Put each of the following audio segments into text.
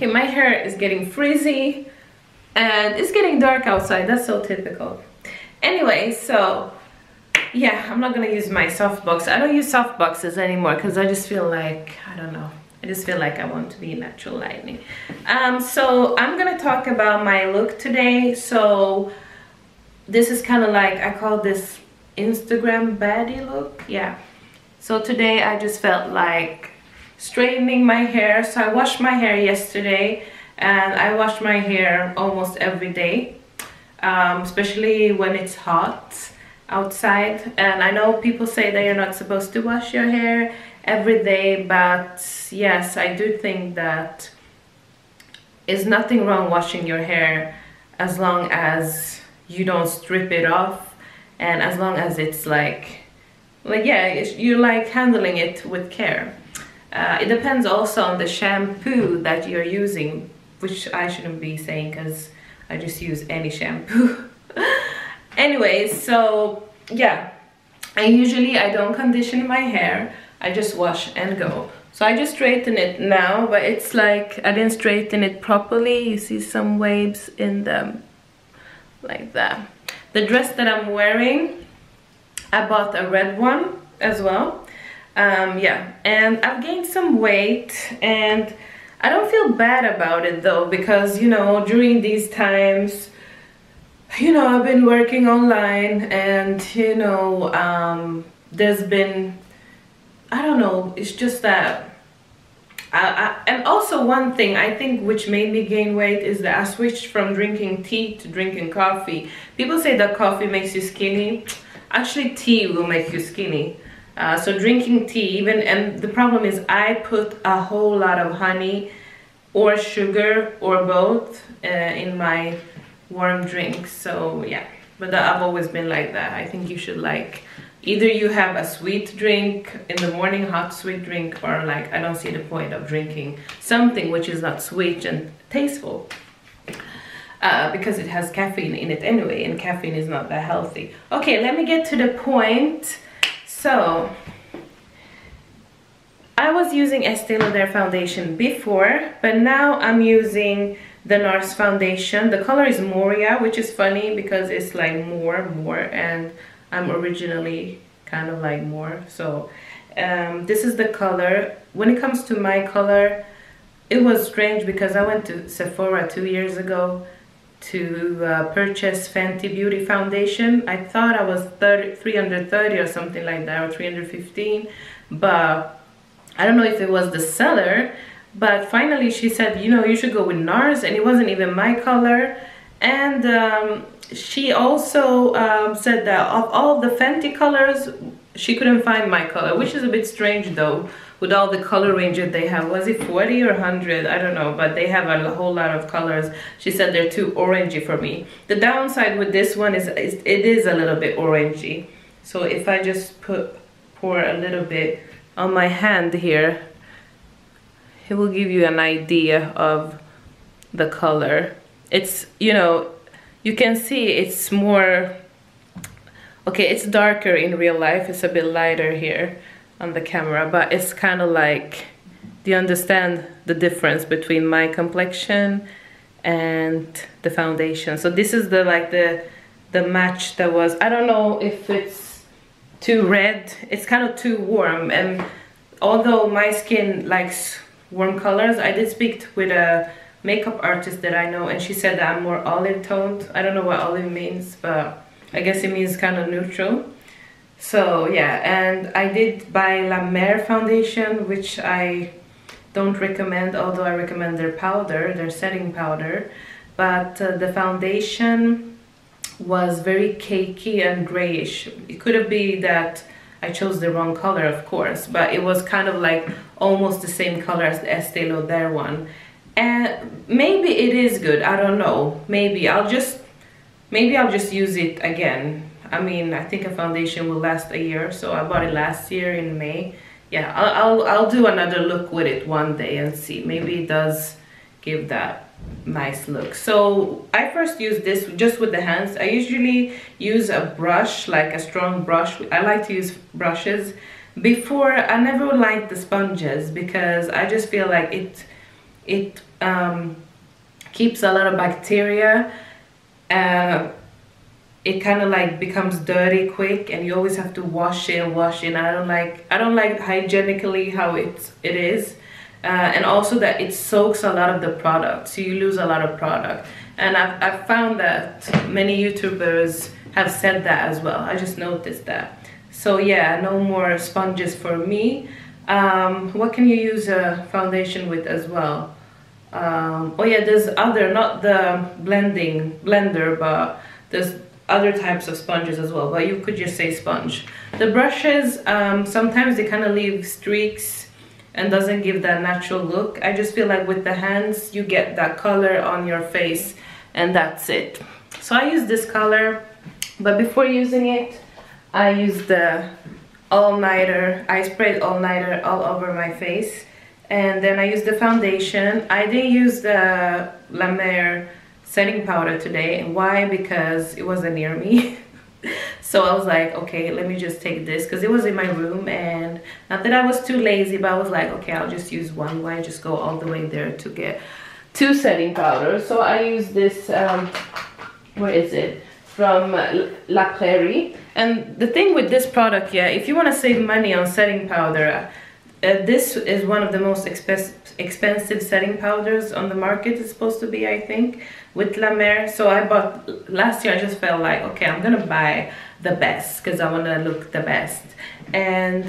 Okay, my hair is getting frizzy and it's getting dark outside. That's so typical. Anyway, so yeah, I'm not gonna use my softbox. I don't use softboxes anymore because I just feel like, I don't know, I just feel like I want to be natural lighting. So I'm gonna talk about my look today. So this is kind of like, I call this Instagram baddie look. Yeah, so today I just felt like straightening my hair. So I washed my hair yesterday, and I wash my hair almost every day, especially when it's hot outside. And I know people say that you're not supposed to wash your hair every day, but yes, I do think that there's nothing wrong washing your hair as long as you don't strip it off, and as long as it's like yeah, you like handling it with care. It depends also on the shampoo that you're using, which I shouldn't be saying because I just use any shampoo. Anyways, so yeah, I don't condition my hair, I just wash and go. So I just straighten it now, but it's like I didn't straighten it properly. You see some waves in them like that. The dress that I'm wearing, I bought a red one as well. Yeah, and I've gained some weight, and I don't feel bad about it though, because you know, during these times, you know, I've been working online, and you know, there's been, I don't know, it's just that and also one thing I think which made me gain weight is that I switched from drinking tea to drinking coffee. People say that coffee makes you skinny. Actually, tea will make you skinny. So drinking tea, and the problem is I put a whole lot of honey or sugar or both in my warm drinks. So yeah, but I've always been like that. I think you should like, either you have a sweet drink in the morning, hot sweet drink, or like, I don't see the point of drinking something which is not sweet and tasteful. Because it has caffeine in it anyway, and caffeine is not that healthy. Okay, let me get to the point. So, I was using Estee Lauder foundation before, but now I'm using the NARS foundation. The color is Moria, which is funny because it's like more, and I'm originally kind of like more. So, this is the color. When it comes to my color, it was strange because I went to Sephora 2 years ago to purchase Fenty Beauty foundation. I thought I was 330 or something like that, or 315, but I don't know if it was the seller, but finally she said, you know, you should go with NARS, and it wasn't even my color. And she also said that of all the Fenty colors, she couldn't find my color, which is a bit strange though, with all the color range that they have. Was it 40 or 100? I don't know, but they have a whole lot of colors. She said they're too orangey for me. The downside with this one is it is a little bit orangey. So if I just pour a little bit on my hand here, it will give you an idea of the color. It's, you know, you can see it's more, okay, it's darker in real life. It's a bit lighter here on the camera, but it's kind of like, do you understand the difference between my complexion and the foundation? So this is the like the match that was, I don't know if it's too red, it's kind of too warm. And although my skin likes warm colors, I did speak with a makeup artist that I know, and she said that I'm more olive toned. I don't know what olive means, but I guess it means kind of neutral. So yeah, and I did buy La Mer foundation, which I don't recommend, although I recommend their powder, their setting powder. But the foundation was very cakey and grayish. It could be that I chose the wrong color, of course, but it was kind of like almost the same color as the Estee Lauder one. And maybe it is good, I don't know. Maybe I'll just use it again. I mean, I think a foundation will last a year, so I bought it last year in May. Yeah, I'll do another look with it one day and see. Maybe it does give that nice look. So I first use this just with the hands. I usually use a brush, like a strong brush. I like to use brushes. Before, I never liked the sponges because I just feel like it keeps a lot of bacteria. It kind of like becomes dirty quick, and you always have to wash it and wash it. And I don't like hygienically how it is. And also that it soaks a lot of the product, so you lose a lot of product. And I've found that many YouTubers have said that as well. I just noticed that. So yeah, no more sponges for me. What can you use a foundation with as well? Oh yeah, there's other, not the blender, but there's other types of sponges as well, but you could just say sponge. The brushes, sometimes they kind of leave streaks and doesn't give that natural look. I just feel like with the hands you get that color on your face, and that's it. So I use this color, but before using it I use the all-nighter. I sprayed all-nighter all over my face, and then I use the foundation. I didn't use the La Mer setting powder today. And why? Because it wasn't near me. So I was like, okay, let me just take this, because it was in my room, and not that I was too lazy, but I was like, okay, I'll just use one. Why just go all the way there to get 2 setting powders? So I use this, where is it? From La Prairie. And the thing with this product, yeah, if you want to save money on setting powder, this is one of the most expensive setting powders on the market. It's supposed to be, I think, with La Mer. So I bought last year. I just felt like, okay, I'm gonna buy the best because I want to look the best. And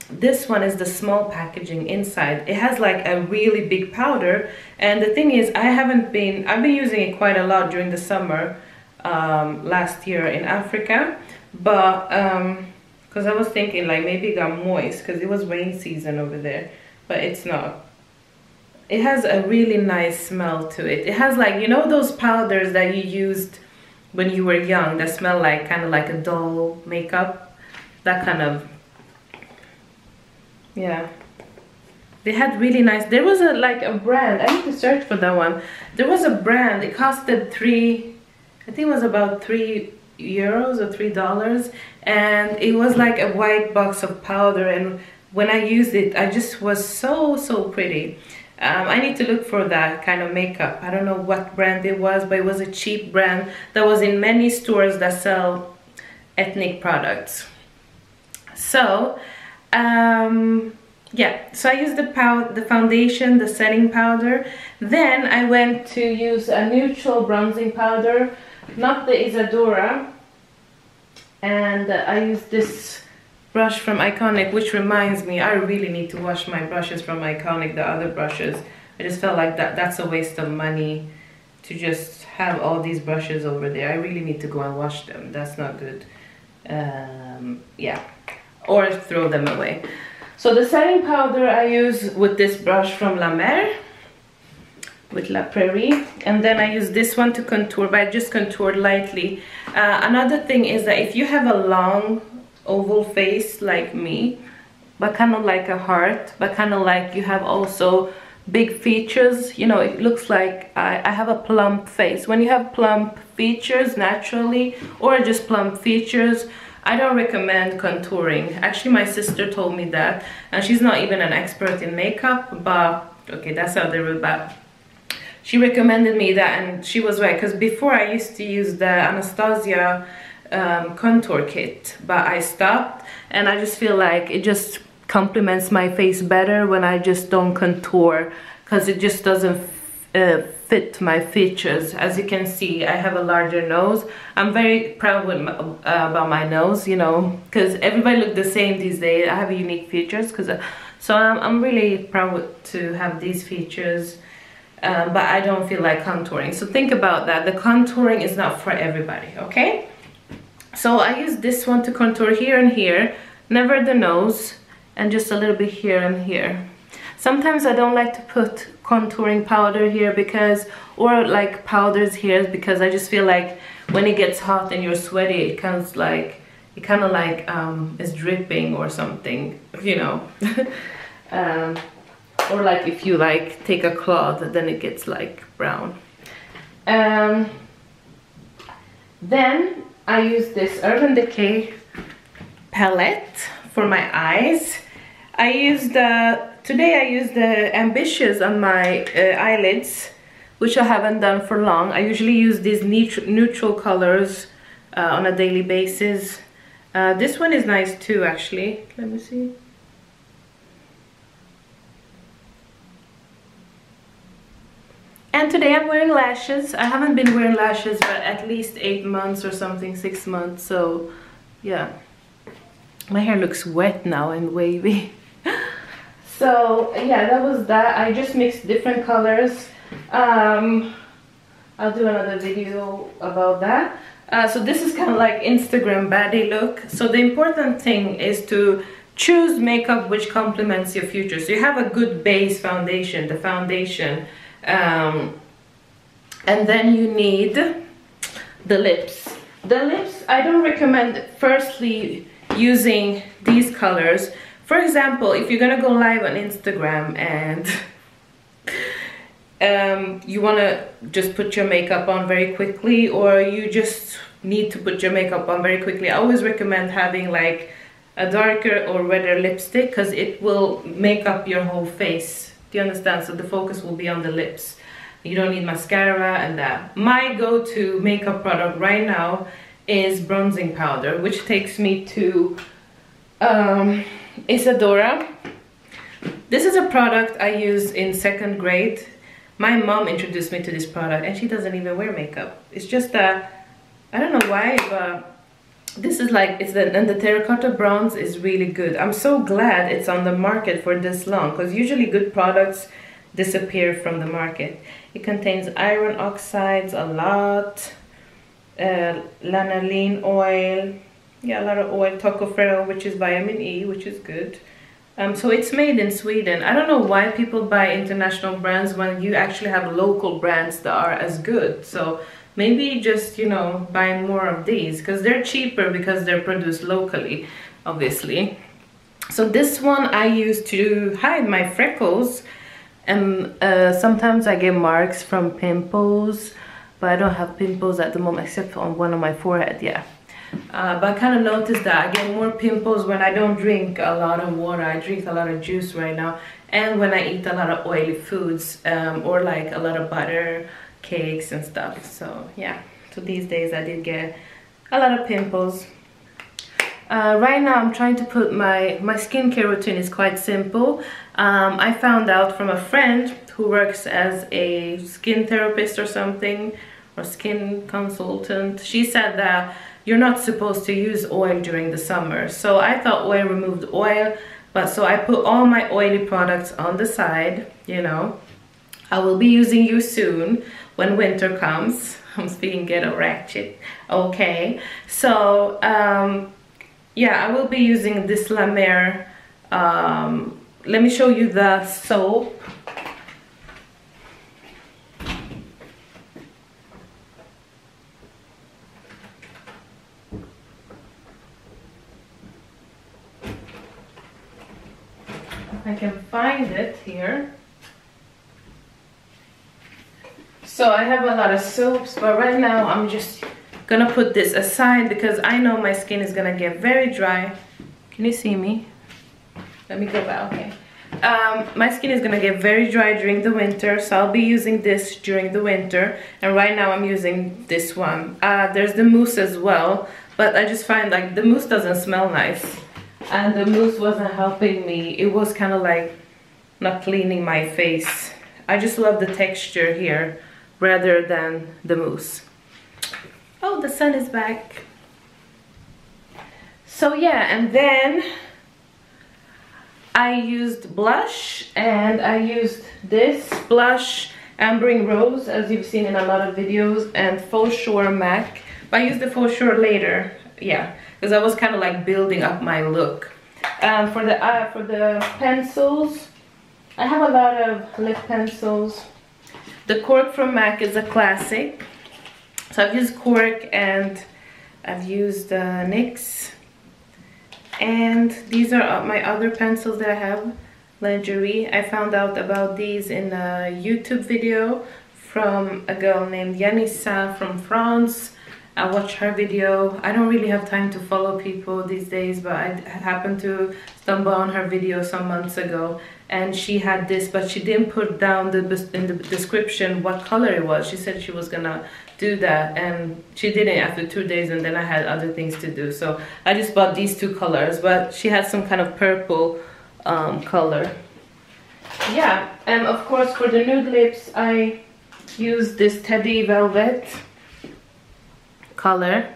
this one is the small packaging inside. It has like a really big powder, and the thing is, I've been using it quite a lot during the summer last year in Africa, but because I was thinking like maybe it got moist because it was rain season over there, but it's not. It has a really nice smell to it. It has like, you know, those powders that you used when you were young that smell like kind of like a doll makeup, that kind of, yeah. They had really nice, there was a brand, I need to search for that one. There was a brand, it costed I think it was about €3 or $3, and it was like a white box of powder, and when I used it, I just was so pretty. I need to look for that kind of makeup. I don't know what brand it was, but it was a cheap brand that was in many stores that sell ethnic products. So yeah, so I used the foundation, the setting powder. Then I went to use a neutral bronzing powder, not the Isadora, and I used this brush from Iconic, which reminds me, I really need to wash my brushes from Iconic, the other brushes. I just felt like that's a waste of money to just have all these brushes over there. I really need to go and wash them. That's not good. Yeah, or throw them away. So the setting powder I use with this brush from La Mer, with La Prairie, and then I use this one to contour, but I just contoured lightly. Another thing is that if you have a long oval face like me, but kind of like a heart, but kind of like you have also big features, you know, it looks like I have a plump face. When you have plump features naturally, or just plump features, I don't recommend contouring. Actually, my sister told me that, and she's not even an expert in makeup, but okay, that's how they were bad. She recommended me that, and she was right, because before I used to use the Anastasia contour kit, but I stopped, and I just feel like it just complements my face better when I just don't contour, because it just doesn't fit my features. As you can see, I have a larger nose. I'm very proud with about my nose, you know, because everybody look the same these days. I have unique features, so I'm really proud to have these features. But I don't feel like contouring. So think about that. The contouring is not for everybody, okay? So I use this one to contour here and here, never the nose, and just a little bit here and here. Sometimes I don't like to put contouring powder here or like powders here, because I just feel like when it gets hot and you're sweaty, it kind of like is dripping or something, you know. Or like if you like take a cloth, then it gets like brown. Then I use this Urban Decay palette for my eyes. I used Today I used the Ambitious on my eyelids, which I haven't done for long. I usually use these neutral colors on a daily basis. This one is nice too, actually. Let me see. And today I'm wearing lashes. I haven't been wearing lashes for at least 8 months or something, 6 months. So yeah, my hair looks wet now and wavy. So yeah, that was that. I just mixed different colors. I'll do another video about that. So this is kind of like Instagram baddie look. So the important thing is to choose makeup which complements your future. So you have a good base foundation, the foundation. And then you need the lips. The lips, I don't recommend firstly using these colors. For example, if you're gonna go live on Instagram and you wanna just put your makeup on very quickly, or you just need to put your makeup on very quickly, I always recommend having like a darker or redder lipstick, because it will make up your whole face. Do you understand? So the focus will be on the lips. You don't need mascara and that. My go-to makeup product right now is bronzing powder, which takes me to Isadora. This is a product I used in 2nd grade. My mom introduced me to this product and she doesn't even wear makeup. It's just I don't know why, but this is like, and the terracotta bronze is really good. I'm so glad it's on the market for this long, because usually good products disappear from the market. It contains iron oxides a lot, lanolin oil, yeah, a lot of oil, tocopherol, which is vitamin E, which is good. So it's made in Sweden. I don't know why people buy international brands when you actually have local brands that are as good. So maybe just, you know, buy more of these, because they're cheaper because they're produced locally, obviously. So this one I use to hide my freckles, and sometimes I get marks from pimples, but I don't have pimples at the moment except on one on my forehead, yeah. But I kind of noticed that I get more pimples when I don't drink a lot of water. I drink a lot of juice right now, and when I eat a lot of oily foods, or like a lot of butter, cakes and stuff. So yeah, so these days I did get a lot of pimples. Right now I'm trying to put my skincare routine is quite simple. I found out from a friend who works as a skin therapist or something, or skin consultant. She said that you're not supposed to use oil during the summer. So I thought oil removed oil, but so I put all my oily products on the side, you know. I will be using you soon when winter comes. I'm speaking ghetto ratchet. Okay, so yeah, I will be using this La Mer. Let me show you the soap. I can find it here. So I have a lot of soaps, but right now I'm just gonna put this aside because I know my skin is gonna get very dry. Can you see me? Let me go back. Okay. My skin is gonna get very dry during the winter, so I'll be using this during the winter. And right now I'm using this one. There's the mousse as well, but I just find like the mousse doesn't smell nice. And the mousse wasn't helping me. It was kind of like not cleaning my face. I just love the texture here rather than the mousse. Oh, the sun is back. So yeah, and then I used blush, and I used this blush, Ambering Rose, as you've seen in a lot of videos, and Faux Sure MAC. But I used the Faux Sure later, yeah, because I was kind of like building up my look. For the pencils, I have a lot of lip pencils. The Cork from MAC is a classic. So I've used Cork and I've used NYX. And these are my other pencils that I have, Lingerie. I found out about these in a YouTube video from a girl named Yanissa from France. I watch her video. I don't really have time to follow people these days, but I happened to stumble on her video some months ago, and she had this, but she didn't put down in the description what color it was. She said she was gonna do that, and she didn't after 2 days, and then I had other things to do, so I just bought these two colors. But she has some kind of purple color. Yeah, and of course for the nude lips I use this Teddy Velvet color.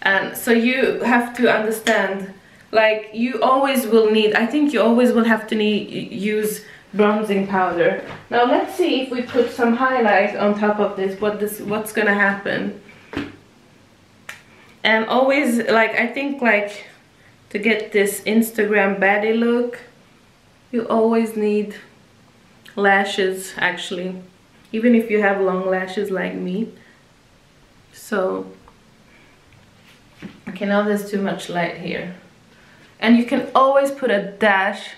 And so you have to understand, like, you always will need, I think you always will have to use bronzing powder. Now let's see if we put some highlight on top of this, what's gonna happen. And always, like, I think, like, to get this Instagram baddie look, you always need lashes, actually, even if you have long lashes like me. So, okay, now there's too much light here. And you can always put a dash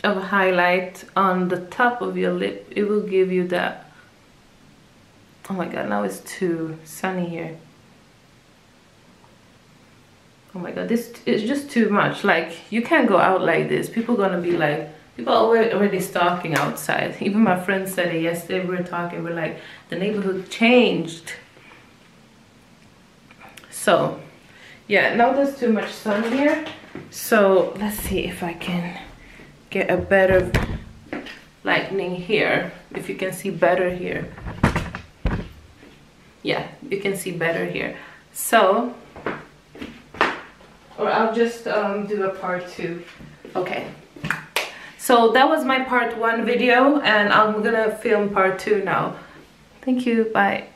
of highlight on the top of your lip. It will give you that. Oh my god, now it's too sunny here. Oh my god, this is just too much. Like, you can't go out like this. People gonna be like, people are already stalking outside. Even my friend said it yesterday. We were talking, we're like, the neighborhood changed. So yeah, now there's too much sun here. So let's see if I can get a better lightning here. If you can see better here. Yeah, you can see better here. So, or I'll just do a part 2. Okay, so that was my part 1 video, and I'm gonna film part 2 now. Thank you, bye.